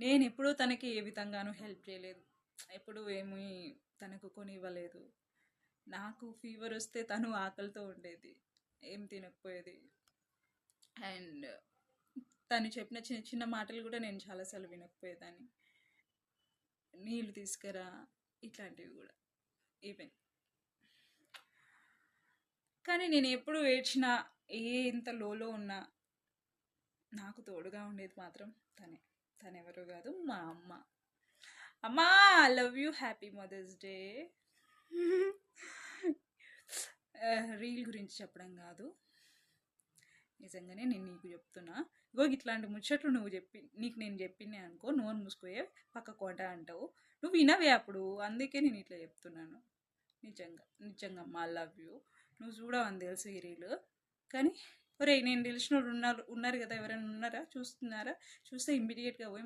నేను ఎప్పుడూ తనకి ఏ విధంగానూ హెల్ప్ చేయలేదు. ఎప్పుడూ ఏమీ తనకు కొనివ్వలేదు. నాకు ఫీవర్ వస్తే తను ఆకలితో ఉండేది. ఏం తినకపోయేది. అండ్ తను చెప్పిన చిన్న చిన్న మాటలు కూడా నేను చాలాసార్లు వినకపోయేదాన్ని. నీళ్ళు తీసుకురా ఇట్లాంటివి కూడా ఈవెన్. కానీ నేను ఎప్పుడు ఏడ్చినా, ఎంత లోలో ఉన్నా నాకు తోడుగా ఉండేది మాత్రం తనే. తనెవరో కాదు, మా అమ్మ. అమ్మా, I love you, happy mother's day. Reel గురించి చెప్పడం కాదు, నిజంగానే నేను నీకు చెప్తున్నా. ఇగో ఇట్లాంటి ముచ్చట్లు నీకు నేను చెప్పిందే అనుకో, నోరు మూసుకోయే పక్క కోట అంటావు. నువ్వు వినవే అప్పుడు, అందుకే నేను ఇట్లా చెప్తున్నాను. నిజంగా అమ్మ, ఐ లవ్ యూ. నువ్వు చూడవని తెలుసు ఈ రీల్, కానీ ఒరే, నేను తెలిసిన వాళ్ళు ఉన్నారు కదా, ఎవరైనా ఉన్నారా, చూస్తున్నారా? చూస్తే ఇమ్మీడియట్గా పోయి